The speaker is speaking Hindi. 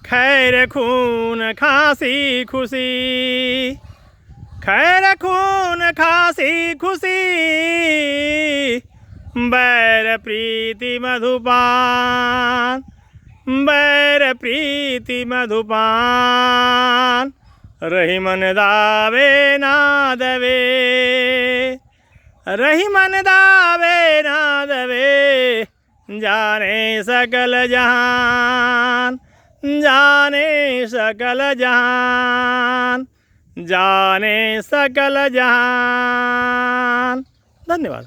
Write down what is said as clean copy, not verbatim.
खैर खून खांसी खुशी, खैर खून खांसी खुशी, बैर प्रीति मधुपान, बैर प्रीति मधुपान। रही मन दावे ना दवे, रही मन दावे ना दवे, जाने सकल जहान, जाने सकल जहान, जाने सकल जहान। धन्यवाद।